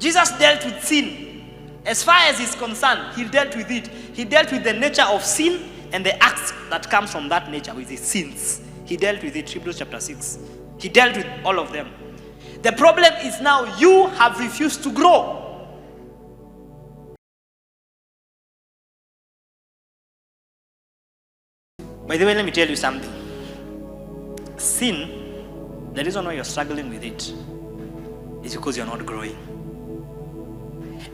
Jesus dealt with sin. As far as he's concerned, he dealt with it. He dealt with the nature of sin and the acts that comes from that nature, with his sins. He dealt with it, Hebrews chapter 6. He dealt with all of them. The problem is now you have refused to grow. By the way, let me tell you something. Sin, the reason why you're struggling with it is because you're not growing.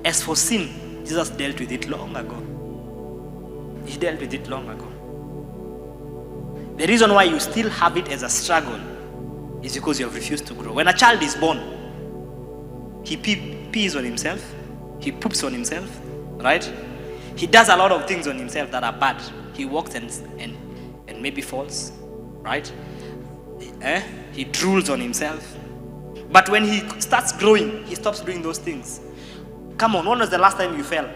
As for sin, Jesus dealt with it long ago. He dealt with it long ago. The reason why you still have it as a struggle is because you have refused to grow. When a child is born, he pees on himself, he poops on himself, right? He does a lot of things on himself that are bad. He walks and maybe falls, right? He drools on himself. But when he starts growing, he stops doing those things. Come on, when was the last time you fell?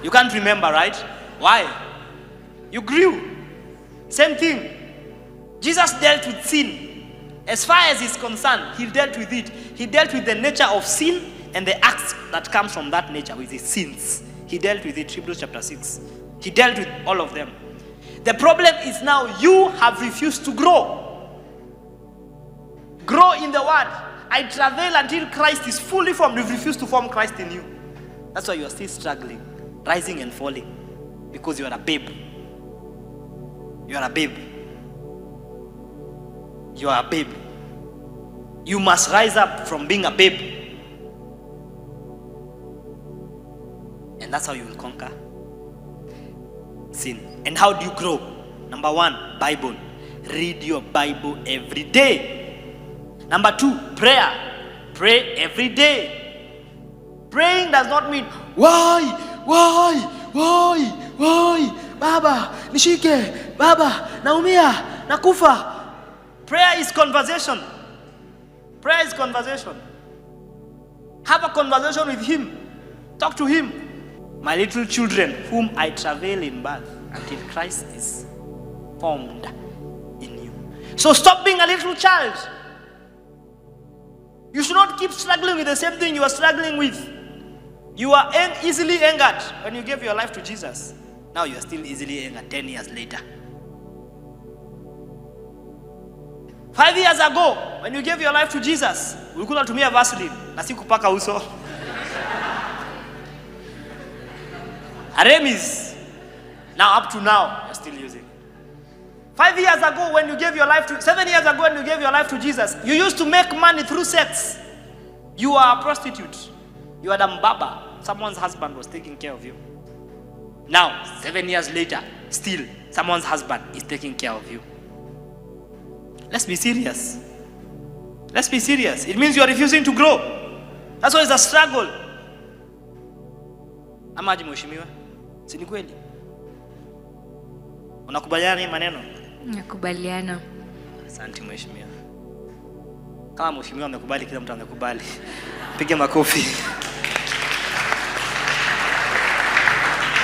You can't remember, right? Why? You grew. Same thing. Jesus dealt with sin. As far as he's concerned, he dealt with it. He dealt with the nature of sin and the acts that comes from that nature, with his sins. He dealt with it, Hebrews chapter 6. He dealt with all of them. The problem is now you have refused to grow. Grow in the word. I travail until Christ is fully formed. You've refused to form Christ in you. That's why you are still struggling, rising and falling, because you are a babe. You are a babe. You are a babe. You must rise up from being a babe. And that's how you will conquer sin. And how do you grow? Number one, Bible. Read your Bible every day. Number two, prayer. Pray every day. Praying does not mean, why, Baba, nishike, Baba, naumia, nakufa. Prayer is conversation. Prayer is conversation. Have a conversation with him. Talk to him. My little children, whom I travail in birth, until Christ is formed in you. So stop being a little child. You should not keep struggling with the same thing you are struggling with. You are easily angered when you gave your life to Jesus. Now you are still easily angered 10 years later. 5 years ago, when you gave your life to Jesus, ulikuwa unatumia Vaseline na si kupaka uso. Aremis. Now up to now, you're still using. 5 years ago, when you gave your life to, 7 years ago, when you gave your life to Jesus, you used to make money through sex. You are a prostitute. You are the mbaba. Someone's husband was taking care of you. Now, 7 years later, still, someone's husband is taking care of you. Let's be serious. Let's be serious. It means you are refusing to grow. That's why it's a struggle. Amaji mheshimiwa? Si ni kweli? Unakubaliana na maneno? Nakubaliana. Asante mheshimiwa. Kama mheshimiwa amekubali, kila mtu amekubali. Piga makofi.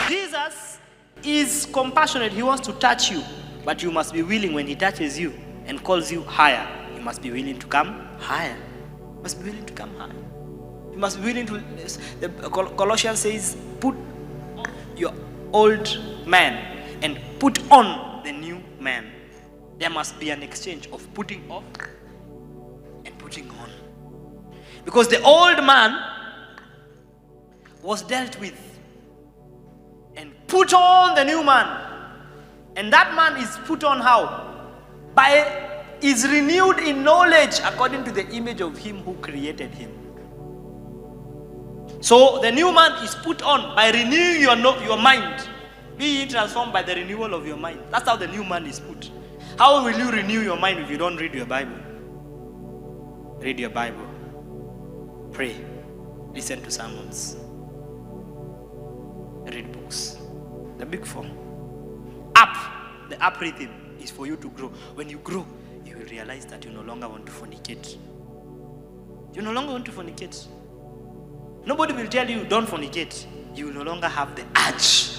Jesus is compassionate. He wants to touch you, but you must be willing. When he touches you and calls you higher, you must be willing to come higher. You must be willing to come higher. You must be willing to. The Colossians says, put your old man and put on the new man. There must be an exchange of putting off and putting on. Because the old man was dealt with, and put on the new man. And that man is put on how? Is renewed in knowledge according to the image of him who created him. So the new man is put on by renewing your mind. Be transformed by the renewal of your mind. That's how the new man is put. How will you renew your mind if you don't read your Bible? Read your Bible. Pray. Listen to sermons. Read books. The big four. The up rhythm is for you to grow. When you grow, you will realize that you no longer want to fornicate. You no longer want to fornicate. Nobody will tell you don't fornicate. You will no longer have the urge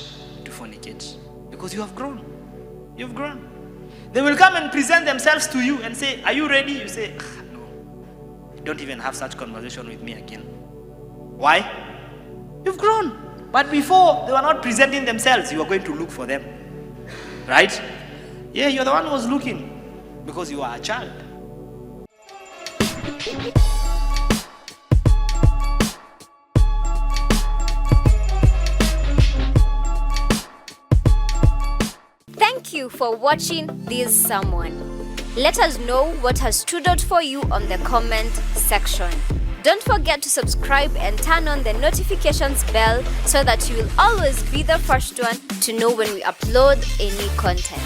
to fornicate because you have grown. You've grown. They will come and present themselves to you and say, are you ready? You say, no. don't even have such conversation with me again. Why? You've grown. But before, they were not presenting themselves. You were going to look for them. Right? Yeah, you're the one who was looking because you are a child. Thank you for watching this sermon. Let us know what has stood out for you on the comment section. Don't forget to subscribe and turn on the notifications bell so that you will always be the first one to know when we upload any content.